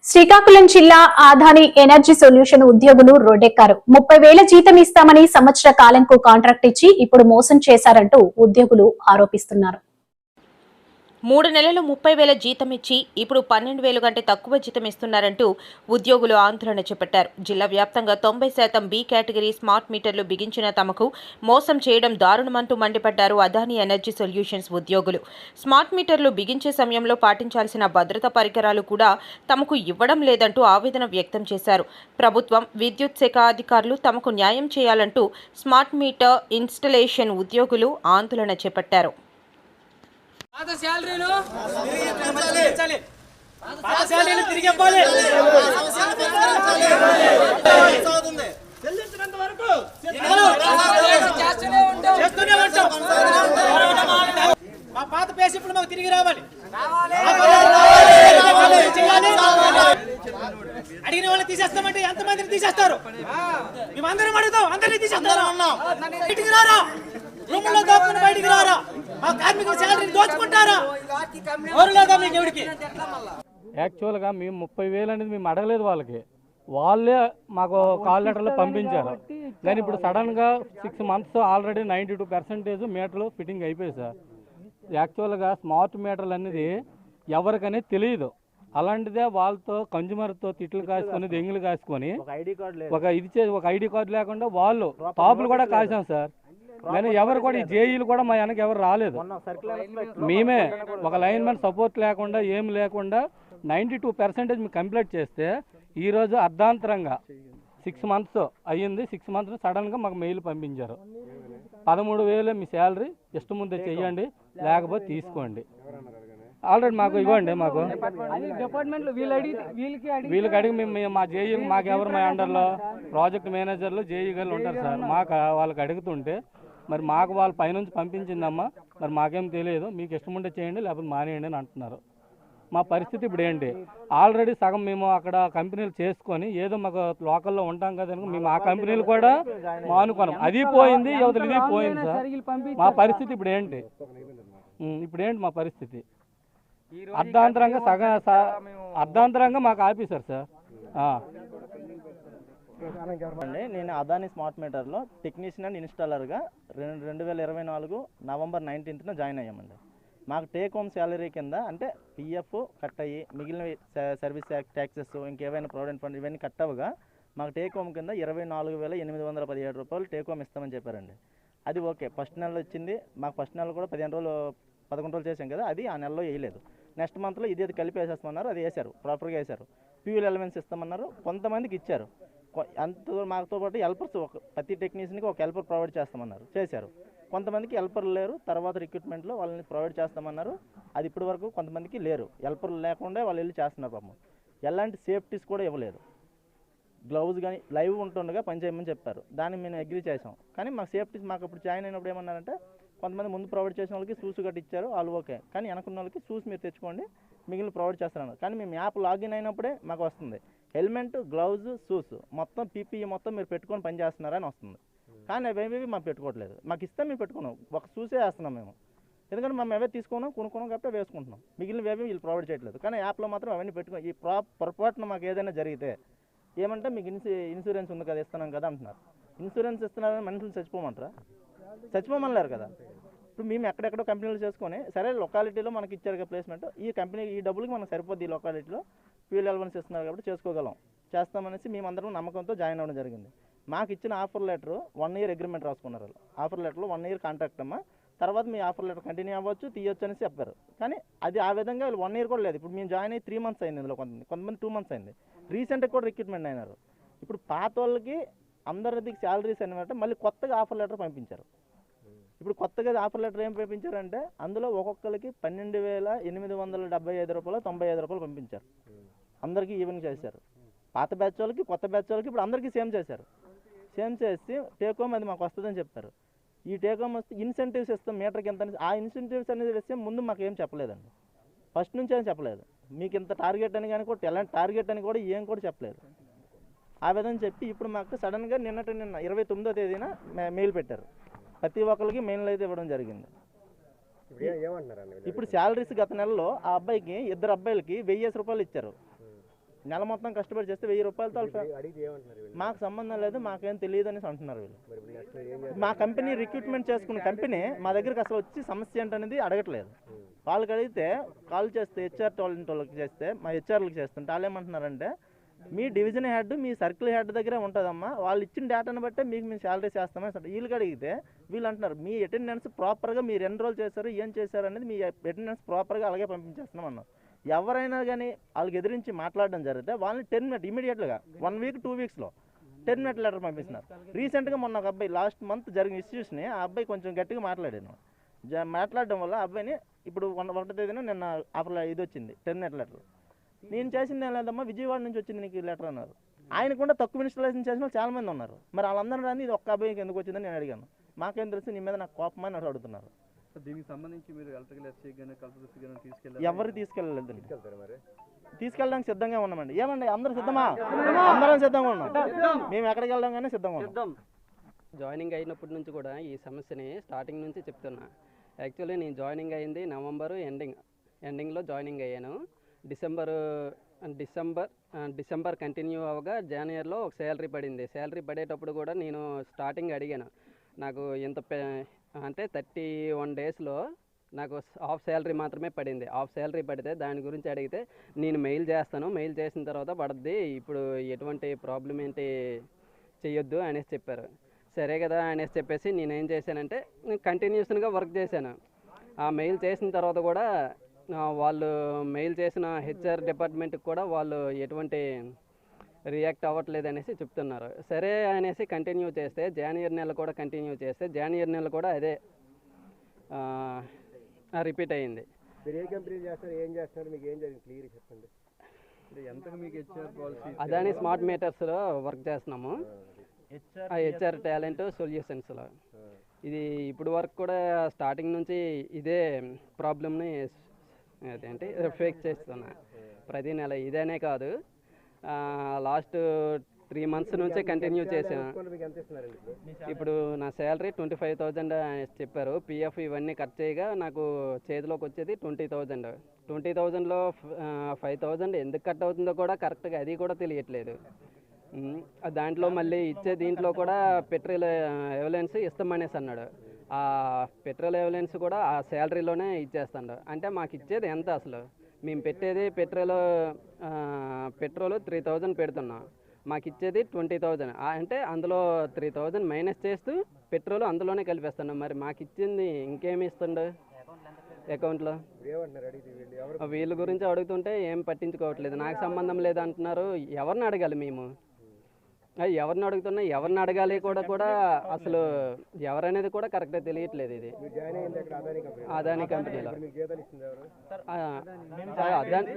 శ్రీకాకుళం జిల్లా Adani energy solution ఉద్యోగులు రోడ్డెక్కారు. 30,000 జీతం ఇస్తామని సంవత్సర కాలంకు కాంట్రాక్ట్ ఇచ్చి ఇప్పుడు మోసం చేశారంటూ ఉద్యోగులు ఆరోపిస్తున్నారు. 3 నెలలు 30,000 జీతం ఇచ్చి ఇప్పుడు 12,000 కంటే తక్కువ జీతం ఇస్తున్నారంటూ ఉద్యోగులు ఆందోళన చేపట్టారు. జిల్లా వ్యాప్తంగా 90% బి కేటగిరీ స్మార్ట్ మీటర్లు బిగించిన తమకు మోసం చేయడం దారుణమంటూ మండిపడ్డారు అదాని ఎనర్జీ సొల్యూషన్స్ ఉద్యోగులు. స్మార్ట్ మీటర్లు బిగించే సమయంలో పాటించాల్సిన భద్రతా పరికరాలు కూడా తమకు ఇవ్వడం లేదంటూ ఆవేదన వ్యక్తం చేశారు. ప్రభుత్వం, విద్యుత్ శాఖ అధికారులు తమకు న్యాయం చేయాలంటూ స్మార్ట్ మీటర్ ఇన్స్టలేషన్ ఉద్యోగులు ఆందోళన చేపట్టారు. పాత శాలరీలు తిరిగి ఇవ్వాలి. చెల్లించినంత వరకు చేస్తూనే ఉంటాం. మా పాత పేసి ఇప్పుడు మాకు తిరిగి రావాలి. అడిగిన వాళ్ళని తీసేస్తామంటే ఎంతమందిని తీసేస్తారు? మేమందరం అడుగుతాం, అందరినీ తీసేస్తారు. బయటికి రారా, రూముల్లో దోచుకుని బయటికి రారా, మా కార్మికుల శాలరీని దోచుకుంటారా? ఎవరులేదా మీకు ఎవరికి? యాక్చువల్గా మేము 30,000 అనేది మేము అడగలేదు, వాళ్ళే మాకు కాల్ లెటర్లో పంపించారు. కానీ ఇప్పుడు సడన్గా 6 months ఆల్రెడీ 92% మీటర్లు ఫిట్టింగ్ అయిపోయాయి సార్. యాక్చువల్గా స్మార్ట్ మీటర్లు అనేది ఎవరికనేది తెలియదు. అలాంటిదే వాళ్ళతో కన్జ్యూమర్తో తిట్లు కాసుకొని దెంగులు కాసుకొని ఒక ఐడి కార్డు లేకుండా వాళ్ళు టాపులు కూడా కాసాం సార్. కానీ ఎవరు కూడా ఈ జేఈలు కూడా మా వెనక ఎవరు రాలేదు. మేమే ఒక లైన్మెన్ సపోర్ట్ లేకుండా ఏం లేకుండా 92% మేము కంప్లీట్ చేస్తే ఈరోజు అర్ధాంతరంగా 6 months అయ్యింది. 6 months సడన్గా మాకు మెయిల్ పంపించారు. 13,000 మీ శాలరీ ఇష్టం ముందే చెయ్యండి, లేకపోతే తీసుకోండి. ఆల్రెడీ మాకు ఇవ్వండి, మాకు వీళ్ళకి అడిగి మేము మా జేఈ మాకెవరు మా అండర్లో ప్రాజెక్ట్ మేనేజర్లు జేఈ గారు ఉంటారు సార్. మాకు వాళ్ళకి అడుగుతుంటే మరి మాకు వాళ్ళ పైనుంచి పంపించిందమ్మా, మరి మాకేం తెలియదు, మీకు ఇష్టం ఉంటే చేయండి లేకపోతే మానేయండి అని అంటున్నారు. మా పరిస్థితి ఇప్పుడు ఏంటి? ఆల్రెడీ సగం మేము అక్కడ కంపెనీలు చేసుకొని ఏదో మాకు లోకల్లో ఉంటాం కదా, మేము ఆ కంపెనీలు కూడా మానుకున్నాం. అది పోయింది, యువతలు ఇది పోయింది సార్. మా పరిస్థితి ఇప్పుడు ఏంటి? మా పరిస్థితి అర్ధాంతరంగా మాకు ఆపేశారు సార్. నేను అదాని స్మార్ట్ మీటర్లో టెక్నీషియన్ అండ్ ఇన్స్టాలర్గా 2024 November 19th జాయిన్ అయ్యామండి. మాకు టేక్ హోమ్ శాలరీ కింద అంటే పిఎఫ్ కట్ అయ్యి మిగిలిన సర్వీస్ ట్యాక్సెస్ ఇంకేమైనా ప్రావిడెంట్ ఫండ్ ఇవన్నీ కట్ అవ్వగా మాకు టేక్ హోమ్ కింద 24,817 రూపాయలు టేక్ హోమ్ ఇస్తామని చెప్పారండి. అది ఓకే. ఫస్ట్ నెలలో వచ్చింది మాకు. ఫస్ట్ నెలలో కూడా 11 రోజులు చేసాం కదా, అది ఆ నెలలో వేయలేదు. నెక్స్ట్ మంత్లో ఇది కలిపి వేసేస్తామన్నారు, అది వేశారు, ప్రాపర్గా వేశారు. ఫ్యూయల్ ఎలిమెంట్స్ ఇస్తామన్నారు, కొంతమందికి ఇచ్చారు. అంత మాతో పాటు హెల్పర్స్ ప్రతి టెక్నీషియన్కి ఒక హెల్పర్ ప్రొవైడ్ చేస్తామన్నారు, చేశారు. కొంతమందికి హెల్పర్లు లేరు, తర్వాత రిక్రూట్మెంట్లో వాళ్ళని ప్రొవైడ్ చేస్తామన్నారు. అది ఇప్పటి వరకు కొంతమందికి లేరు, హెల్పర్లు లేకుండా వాళ్ళు వెళ్ళి చేస్తున్నారు పాపం. ఎలాంటి సేఫ్టీస్ కూడా ఇవ్వలేదు. గ్లౌజ్ కానీ లైవ్ ఉంటుండగా పని చేయమని చెప్పారు, దాన్ని మేము అగ్రీ చేసాం. కానీ మాకు సేఫ్టీస్ మాకు ఇప్పుడు జాయిన్ అయినప్పుడు ఏమన్నారంటే కొంతమంది ముందు ప్రొవైడ్ చేసిన వాళ్ళకి షూస్ గట్టి ఇచ్చారు, వాళ్ళు ఓకే. కానీ వెనకున్న వాళ్ళకి షూస్ మీరు తెచ్చుకోండి, మిగిలిన ప్రొవైడ్ చేస్తారన్నారు. కానీ మేము యాప్ లాగిన్ అయినప్పుడే మాకు వస్తుంది హెల్మెట్, గ్లౌజ్, షూస్ మొత్తం పీపీఈ మొత్తం మీరు పెట్టుకొని పని చేస్తున్నారని వస్తుంది. కానీ అవేవి మాకు పెట్టుకోవట్లేదు. మాకు ఇస్తే మేము పెట్టుకున్నాం, ఒక షూసే వేస్తున్నాం మేము. ఎందుకంటే మేము అవే తీసుకున్నాం, కొనుక్కున్నాం కాబట్టి వేసుకుంటున్నాం. మిగిలినవి వీళ్ళు ప్రొవైడ్ చేయట్లేదు. కానీ యాప్లో మాత్రం అవన్నీ పెట్టుకుని ఈ పొరపాటున మాకు ఏదైనా జరిగితే ఏమంటే మీకు ఇన్సూరెన్స్ ఉంది కదా, ఇస్తున్నాం కదా అంటున్నారు. ఇన్సూరెన్స్ ఇస్తున్నారని మనుషులు చచ్చిపోమంటారా? చచ్చిపోమన్నారు కదా. ఇప్పుడు మేము ఎక్కడెక్కడో కంపెనీలు చేసుకొని సరే లొకాలిటీలో మనకి ఇచ్చారు కదా ప్లేస్మెంట్, ఈ కంపెనీ ఈ డబ్బులకి మనకు సరిపోద్ది, ఈ లొకాలిటీలో ఫ్యూయల్ ఎలవెన్స్ ఇస్తున్నారు కాబట్టి చేసుకోగలం, చేస్తామనేసి మేమందరం నమ్మకంతో జాయిన్ అవ్వడం జరిగింది. మాకు ఇచ్చిన ఆఫర్ లెటర్ 1 year అగ్రిమెంట్ రాసుకున్నారు. ఆఫర్ లెటర్లో 1 year కాంట్రాక్ట్ అమ్మా, తర్వాత మీ ఆఫర్ లెటర్ కంటిన్యూ అవ్వచ్చు, తీయొచ్చు అనేసి చెప్పారు. కానీ అది ఆ విధంగా 1 year కూడా లేదు. ఇప్పుడు మేము జాయిన్ అయ్యి 3 months అయింది, ఇందులో కొంతమంది 2 months అయింది. రీసెంట్గా కూడా రిక్రూట్మెంట్ అయినారు. ఇప్పుడు పాత వాళ్ళకి అందరిది శాలరీస్ అనమాట మళ్ళీ కొత్తగా ఆఫర్ లెటర్ పంపించారు. ఇప్పుడు కొత్తగా ఆఫర్ లెటర్ ఏం పంపించారంటే అందులో ఒక్కొక్కరికి 12,875 రూపాయలు 95 రూపాయలు పంపించారు. అందరికీ ఈవెన్ చేశారు. పాత బ్యాచ్ వాళ్ళకి కొత్త బ్యాచ్ వాళ్ళకి ఇప్పుడు అందరికీ సేమ్ చేశారు. సేమ్ చేసి టేక్ హోమ్ అది మాకు వస్తుందని చెప్పారు. ఈ టేక్ హోమ్ వస్తే ఇన్సెంటివ్స్ ఇస్తాం మీటర్కి ఎంత, ఆ ఇన్సెంటివ్స్ అనేది విషయం ముందు మాకు ఏం చెప్పలేదండి. ఫస్ట్ నుంచి ఏం చెప్పలేదు. మీకు ఇంత టార్గెట్ అని కానీ కూడా ఎలాంటి టార్గెట్ అని కూడా ఏం కూడా చెప్పలేదు. ఆ విధంగా చెప్పి ఇప్పుడు మాకు సడన్గా నిన్న 29వ తేదీన మెయిల్ పెట్టారు. ప్రతి ఒక్కరికి మెయిన్లు అయితే ఇవ్వడం జరిగింది. ఇప్పుడు శాలరీస్ గత నెలలో ఆ అబ్బాయికి 2 అబ్బాయిలకి 1,000 రూపాయలు ఇచ్చారు. నెల మొత్తం కష్టపడి చేస్తే 1000 రూపాయలతో మాకు సంబంధం లేదు, మాకేం తెలియదు అనేసి అంటున్నారు వీళ్ళు. మా కంపెనీ రిక్రూట్మెంట్ చేసుకున్న కంపెనీ మా దగ్గరికి అసలు వచ్చి సమస్య ఏంటనేది అడగట్లేదు. వాళ్ళకి అడిగితే కాల్ చేస్తే హెచ్ఆర్ వాళ్ళకి చేస్తే మా హెచ్ఆర్లకు చేస్తుంటే వాళ్ళు ఏమంటున్నారంటే మీ డివిజన్ హెడ్ మీ సర్కిల్ హెడ్ దగ్గరే ఉంటుందమ్మా, వాళ్ళు ఇచ్చిన డేటాను బట్టే మీకు మేము శాలరీ చేస్తామని అంటే వీళ్ళకి అడిగితే వీళ్ళు అంటున్నారు మీ అటెండెన్స్ ప్రాపర్గా మీరు ఎన్రోల్ చేశారు ఏం చేశారు అనేది మీ అటెండెన్స్ ప్రాపర్గా అలాగే పంపించేస్తున్నాం అన్నారు. ఎవరైనా కానీ వాళ్ళకి ఎదిరించి మాట్లాడడం జరిగితే వాళ్ళని టెర్మినేట్ ఇమీడియట్గా 1 వీక్ 2 వీక్స్లో టెర్మినేట్ లెటర్ పంపిస్తున్నారు. రీసెంట్గా మొన్న ఒక అబ్బాయి లాస్ట్ మంత్ జరిగిన ఇష్యూస్ని ఆ అబ్బాయి కొంచెం గట్టిగా మాట్లాడాను. మాట్లాడడం వల్ల ఆ అబ్బాయిని ఇప్పుడు 1వ తేదీన నిన్న ఆఫర్ ఇది వచ్చింది టెర్మినేట్ లెటర్. నేను చేసింది ఏం లేదమ్మా, విజయవాడ నుంచి వచ్చింది నీకు లెటర్ అన్నారు. ఆయన కూడా తక్కువ ఇన్స్టాలేషన్ చేసిన వాళ్ళు చాలా మంది ఉన్నారు. మరి వాళ్ళందరూ రాని ఇది ఒక్క అబ్బాయికి ఎందుకు వచ్చిందని నేను అడిగాను. మాకేం తెలుసు నీ మీద నాకు కోపం అని అడుగుతున్నారు. దీనికి సంబంధించి మీరు ఎలక్ట్రికల్ ఎస్సీ కానీ కల్పదర్శి కానీ ఎవరు తీసుకెళ్ళలేదు, తీసుకెళ్ళడానికి సిద్ధంగా ఉన్నామండి. ఏమండి అందరూ సిద్ధమా? అందరం సిద్ధంగా ఉన్నాం. మేము ఎక్కడికి వెళ్ళడం కానీ సిద్ధంగా ఉన్నాం. జాయినింగ్ అయినప్పటి నుంచి కూడా ఈ సమస్యని స్టార్టింగ్ నుంచి చెప్తున్నా. యాక్చువల్లీ నేను జాయినింగ్ అయింది నవంబరు ఎండింగ్లో జాయినింగ్ అయ్యాను. డిసెంబర్ కంటిన్యూ అవగా జనవరిలో ఒక శాలరీ పడింది. శాలరీ పడేటప్పుడు కూడా నేను స్టార్టింగ్ అడిగాను, నాకు ఇంత అంటే 31 డేస్లో నాకు హాఫ్ శాలరీ మాత్రమే పడింది. హాఫ్ శాలరీ పడితే దాని గురించి అడిగితే నేను మెయిల్ చేస్తాను, మెయిల్ చేసిన తర్వాత పడుద్ది, ఇప్పుడు ఎటువంటి ప్రాబ్లం ఏంటి చెయ్యొద్దు అనేసి చెప్పారు. సరే కదా అనేసి చెప్పేసి నేనేం చేశానంటే కంటిన్యూస్గా వర్క్ చేశాను. ఆ మెయిల్ చేసిన తర్వాత కూడా వాళ్ళు మెయిల్ చేసిన హెచ్ఆర్ డిపార్ట్మెంట్కి కూడా వాళ్ళు ఎటువంటి రియాక్ట్ అవ్వట్లేదు అనేసి చెప్తున్నారు. సరే అనేసి కంటిన్యూ చేస్తే జనవరి నెల కూడా కంటిన్యూ చేస్తే జనవరి నెల కూడా అదే రిపీట్ అయ్యింది. అదాని స్మార్ట్ మీటర్స్లో వర్క్ చేస్తున్నాము, హెచ్ఆర్ టాలెంట్ సొల్యూషన్స్లో. ఇది ఇప్పుడు వరకు కూడా స్టార్టింగ్ నుంచి ఇదే ప్రాబ్లమ్ని అదేంటి ఫేస్ చేస్తున్నా ప్రతి నెల. ఇదేనే కాదు, లాస్ట్ 3 months నుంచే కంటిన్యూ చేశాను. ఇప్పుడు నా శాలరీ 25,000 చెప్పారు. పిఎఫ్ ఇవన్నీ కట్ చేయగా నాకు చేతిలోకి వచ్చేది 20,000. 20,000లో 5,000 ఎందుకు కట్ అవుతుందో కూడా కరెక్ట్గా అది కూడా తెలియట్లేదు. దాంట్లో మళ్ళీ ఇచ్చే దీంట్లో కూడా పెట్రోల్ ఎవిడెన్స్ ఇస్తామనేసి అన్నాడు. ఆ పెట్రోల్ ఎవిడెన్స్ కూడా ఆ శాలరీలోనే ఇచ్చేస్తాడు. అంటే మాకు ఇచ్చేది ఎంత అసలు? మేము పెట్టేది పెట్రోల్ 3,000 పెడుతున్నాం, మాకు ఇచ్చేది 20,000. అంటే అందులో 3,000 మైనస్ చేస్తూ పెట్రోల్ అందులోనే కలిపేస్తున్నాం. మరి మాకు ఇచ్చింది ఇంకేమి ఇస్తుండ అకౌంట్లో? వీళ్ళ గురించి అడుగుతుంటే ఏం పట్టించుకోవట్లేదు, నాకు సంబంధం లేదంటున్నారు. ఎవరిని అడగాలి మేము? ఎవరిని అడుగుతున్నా ఎవరిని అడగాలి కూడా అసలు ఎవరనేది కూడా కరెక్ట్గా తెలియట్లేదు. ఇది అదాని కంపెనీలో అదాని